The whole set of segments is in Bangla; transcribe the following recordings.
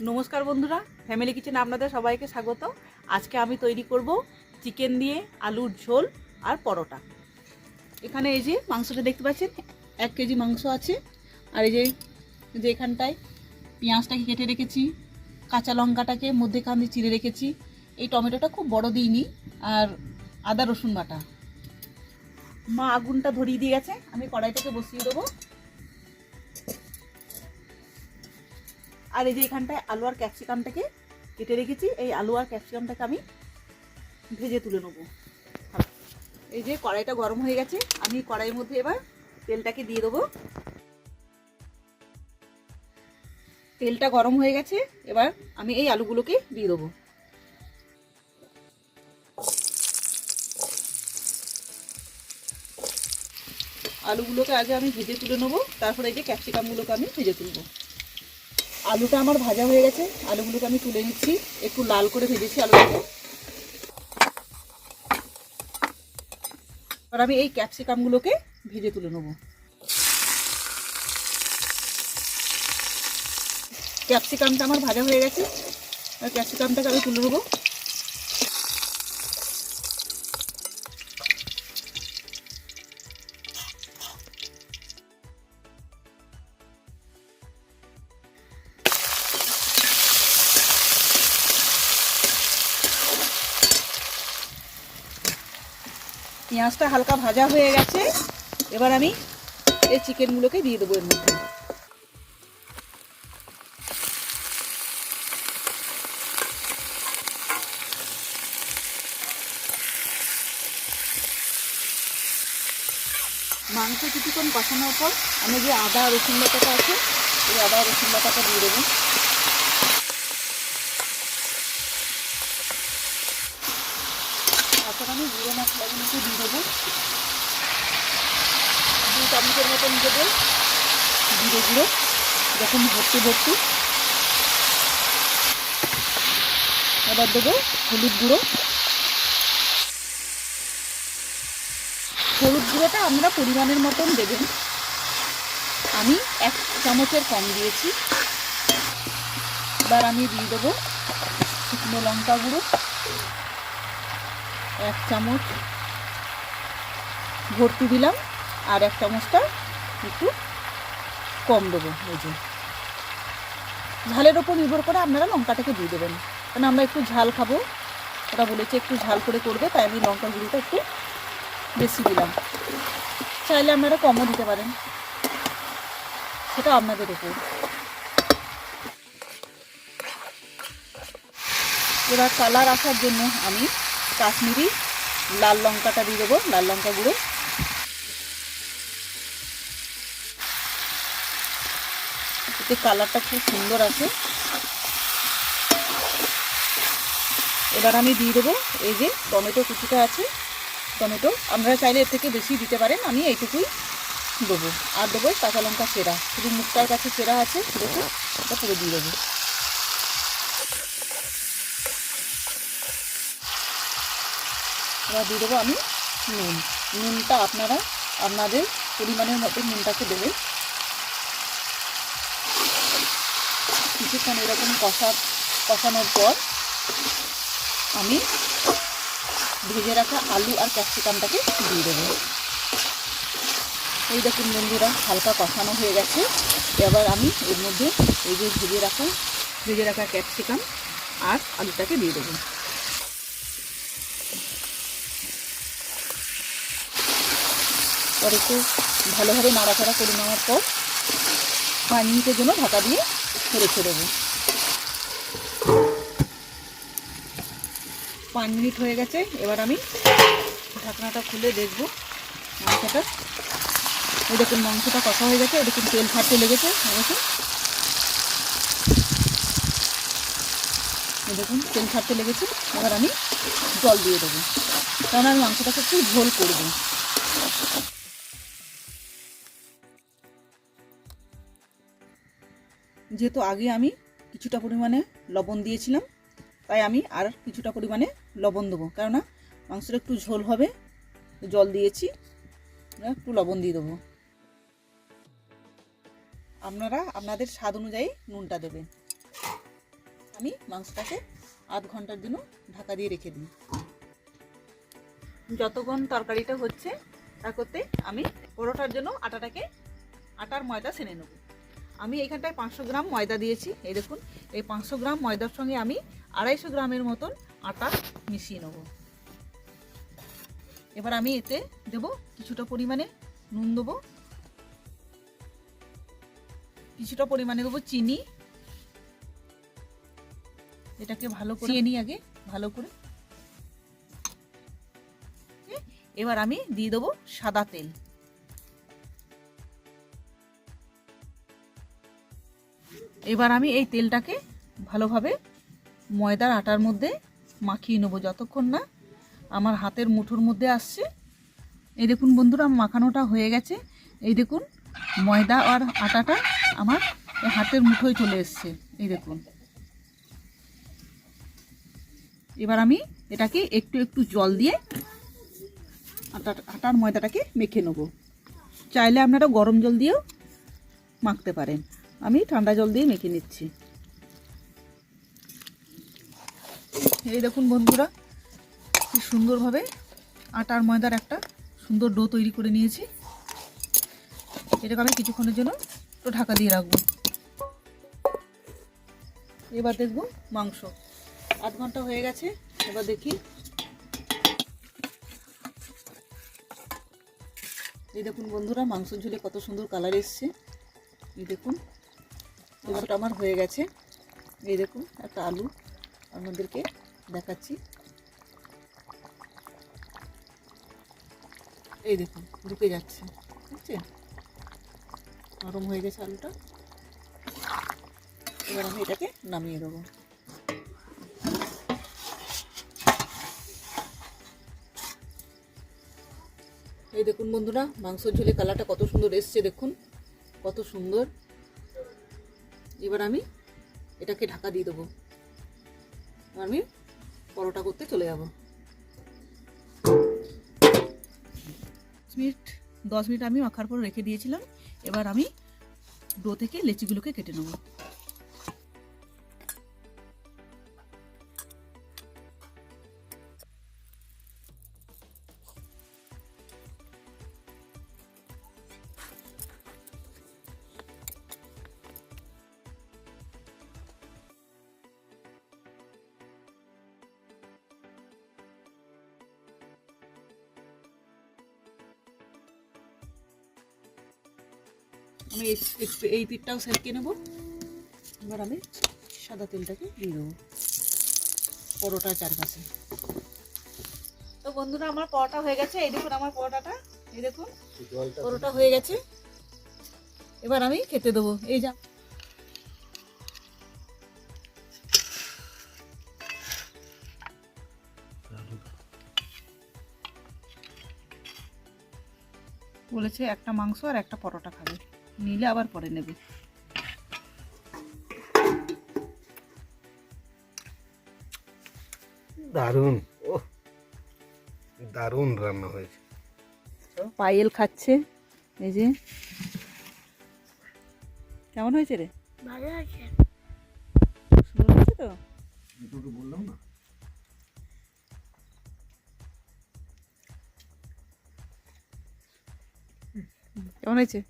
নমস্কার বন্ধুরা, ফ্যামিলি কিচেনে আপনাদের সবাইকে স্বাগত। আজকে আমি তৈরি করব চিকেন দিয়ে আলুর ঝোল আর পরোটা। এখানে এই যে মাংসটা দেখতে পাচ্ছেন, 1 কেজি মাংস আছে। আর এই যে এখানটায় পেঁয়াজটাকে কেটে রেখেছি, কাঁচা লঙ্কাটাকে মধ্যেখান দিয়ে চিড়ে রেখেছি, এই টমেটোটা খুব বড় দিইনি, আর আদা রসুন বাটা। মা আগুনটা ধরিয়ে দিয়ে গেছে, আমি কড়াইটাকে বসিয়ে দেবো। আর এই যে এখানটায় আলু আর ক্যাপসিকামটাকে কেটে রেখেছি, এই আলু আর ক্যাপসিকামটাকে আমি ভেজে তুলে নেব। এই যে কড়াইটা গরম হয়ে গেছে, আমি কড়াইয়ের মধ্যে এবার তেলটাকে দিয়ে দেবো। তেলটা গরম হয়ে গেছে, এবার আমি এই আলুগুলোকে দিয়ে দেবো। আলুগুলোকে আগে আমি ভেজে তুলে নেবো, তারপরে এই যে ক্যাপসিকামগুলোকে আমি ভেজে তুলবো। আলুটা আমার ভাজা হয়ে গেছে, আলুগুলোকে আমি তুলে নিচ্ছি। একটু লাল করে ভেজেছি আলুটাকে। এবার আমি এই ক্যাপসিকামগুলোকে ভেজে তুলে নেব। ক্যাপসিকামটা আমার ভাজা হয়ে গেছে, আর ক্যাপসিকামটাকে আমি তুলে নেবো। পেঁয়াজটা হালকা ভাজা হয়ে গেছে, এবার আমি এই চিকেনগুলোকে দিয়ে দেবো এর মধ্যে। মাংস কিছুক্ষণ কষানোর পর আমি যে আদা রসুন বাটাটা আছে, এই আদা রসুন বাটাটা দিয়ে দেবো। তারপর আমি জিরে মশলাগুলোকে দিয়ে দেবো। 2 চামচের মতন দেবো জিরে গুঁড়ো, যখন ভর্তি। এবার দেবো হলুদ গুঁড়ো। হলুদ গুঁড়োটা আমরা পরিমাণের মতন দেবেন, আমি 1 চামচের কম দিয়েছি। এবার আমি দিয়ে দেবো শুকনো লঙ্কা গুঁড়ো 1 চামচ ভর্তি দিলাম, আর 1 চামচটা একটু কম দেবো। এই যে ঝালের ওপর নির্ভর করে আপনারা লঙ্কাটাকে দিয়ে দেবেন, কারণ আমরা একটু ঝাল খাবো, ওটা বলেছে একটু ঝাল করে করবে, তাই আমি লঙ্কা গুঁড়োটা একটু বেশি দিলাম। চাইলে আপনারা কমও দিতে পারেন, সেটা আপনাদের উপর। এবার কালার আসার জন্য আমি কাশ্মীরি লাল লঙ্কাটা দিয়ে দেবো, লাল লঙ্কা গুঁড়ো। এতে কালারটা খুব সুন্দর আছে। এবার আমি দিয়ে দেবো এই যে টমেটো কুচিটা আছে, টমেটো আপনারা চাইলে এর থেকে বেশি দিতে পারেন, আমি এইটুকুই দেবো। আর দেবো কাঁচা লঙ্কা চেরা, শুধু মুখটার কাছে চেরা আছে, দেখুন এটা পুরো দিয়ে দেবো। এবার দিয়ে দেবো আমি নুনটা আপনারা আপনাদের পরিমাণের মতো নুনটাকে দেবেন। কিছুক্ষণ এরকম কষানোর পর আমি ভেজে রাখা আলু আর ক্যাপসিকামটাকে দিয়ে দেবো। এই দেখুন বন্ধুরা, হালকা কষানো হয়ে গেছে। এবার আমি এর মধ্যে এই যে ভেজে রাখা ক্যাপসিকাম আর আলুটাকে দিয়ে দেবো। পরে একটু ভালোভাবে নাড়াচাড়া করে নেওয়ার পর 5 মিনিটের জন্য ঢাকা দিয়ে রেখে দেবো। 5 মিনিট হয়ে গেছে, এবার আমি ঢাকনাটা খুলে দেখবো মাংসটা। এই দেখুন মাংসটা কষা হয়ে গেছে, দেখুন তেল ছাড়তে লেগেছে। দেখুন তেল ছাড়তে লেগেছে। এবার আমি জল দিয়ে দেবো, কারণ আমি মাংসটাকে একটু ঝোল করবো। যেহেতু আগে আমি কিছুটা পরিমাণে লবণ দিয়েছিলাম, তাই আমি আর কিছুটা পরিমাণে লবণ দেবো, কেননা মাংসটা একটু ঝোল হবে। জল দিয়েছি, একটু লবণ দিয়ে দেবো। আপনারা আপনাদের স্বাদ অনুযায়ী নুনটা দেবেন। আমি মাংসটাকে আধ ঘন্টার জন্য ঢাকা দিয়ে রেখে দিই। যতক্ষণ তরকারিটা হচ্ছে তার করতে আমি পরোটার জন্য আটার ময়দা সেনে নেব। আমি এইখানটায় 500 গ্রাম ময়দা দিয়েছি। এই দেখুন, এই 500 গ্রাম ময়দার সঙ্গে আমি 250 গ্রামের মতন আটা মিশিয়ে নেব। এবার আমি এতে দেব কিছুটা পরিমাণে নুন, দেবো কিছুটা পরিমাণে দেবো চিনি। এটাকে ভালো করে নিই আগে ভালো করে। এবার আমি দিয়ে দেবো সাদা তেল। এবার আমি এই তেলটাকে ভালোভাবে ময়দার আটার মধ্যে মাখিয়ে নেবো যতক্ষণ না আমার হাতের মুঠোর মধ্যে আসছে। এই দেখুন বন্ধুরা, মাখানোটা হয়ে গেছে। এই দেখুন ময়দা আর আটাটা আমার হাতের মুঠোয় চলে এসছে। এই দেখুন, এবার আমি এটাকে একটু একটু জল দিয়ে আটার ময়দাটাকে মেখে নেব। চাইলে আপনারা গরম জল দিয়েও মাখতে পারেন, আমি ঠান্ডা জল দিয়ে মেখে নিচ্ছি। এই দেখুন বন্ধুরা, কি সুন্দরভাবে আটার ময়দার একটা সুন্দর ডো তৈরি করে নিয়েছি। এটাকে আমি কিছুক্ষণের জন্য একটু ঢাকা দিয়ে রাখবো। এবার দেখব মাংস আধ ঘন্টা হয়ে গেছে। এবার দেখি, এই দেখুন বন্ধুরা, মাংসের ঝোলে কত সুন্দর কালার এসছে। এই দেখুন, এবারটা আমার হয়ে গেছে। এই দেখুন, একটা আলু আপনাদেরকে দেখাচ্ছি। এই দেখুন ঢুকে যাচ্ছে, বুঝছেন? নরম হয়ে গেছে আলুটা। এবার আমি এটাকে নামিয়ে দেবো। এই দেখুন বন্ধুরা, মাংসের ঝোলে কালারটা কত সুন্দর এসছে, দেখুন কত সুন্দর। এবার আমি এটাকে ঢাকা দিয়ে দেবো। আমি পরোটা করতে চলে যাব। 10 মিনিট আমি মাখার পর রেখে দিয়েছিলাম। এবার আমি ডো থেকে লেচিগুলোকে কেটে নেব। আমি এই পিঠটাও সেঁকে নেব। এবার আমি সাদা তেলটাকে দিয়ে দেবো পরোটার চারপাশে। তো বন্ধুরা, আমার পরোটা হয়ে গেছে। এই দেখুন আমার পরোটাটা, এই দেখুন পরোটা হয়ে গেছে। এবার আমি খেতে দেবো। এই যা বলেছে, একটা মাংস আর একটা পরোটা খাবে, নিলে আবার পরে নেবে। দারুণ, ও দারুণ রান্না হয়েছে। পায়েল খাচ্ছে। এই যে, কেমন হয়েছে রে? ভালো আছে। সুন্দর হয়েছে তো? তোকে বললাম না। কেমন হয়েছে?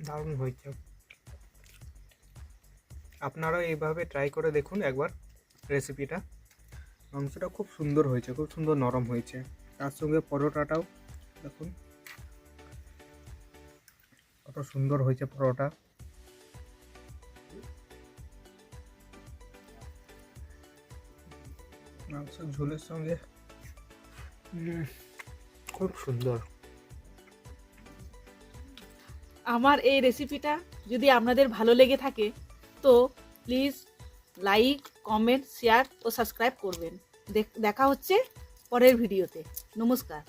দারুণ হয়েছে। আপনারাও এইভাবে ট্রাই করে দেখুন একবার রেসিপিটা। মাংসটা খুব সুন্দর হয়েছে, খুব সুন্দর নরম হয়েছে। তার সঙ্গে পরোটাটাও দেখুন কত সুন্দর হয়েছে পরোটা। মাংসের ঝোলের সঙ্গে খুব সুন্দর। আমার এই রেসিপিটা যদি আপনাদের ভালো লেগে থাকে তো প্লিজ লাইক, কমেন্ট, শেয়ার ও সাবস্ক্রাইব করবেন। দেখা হচ্ছে পরের ভিডিওতে। নমস্কার।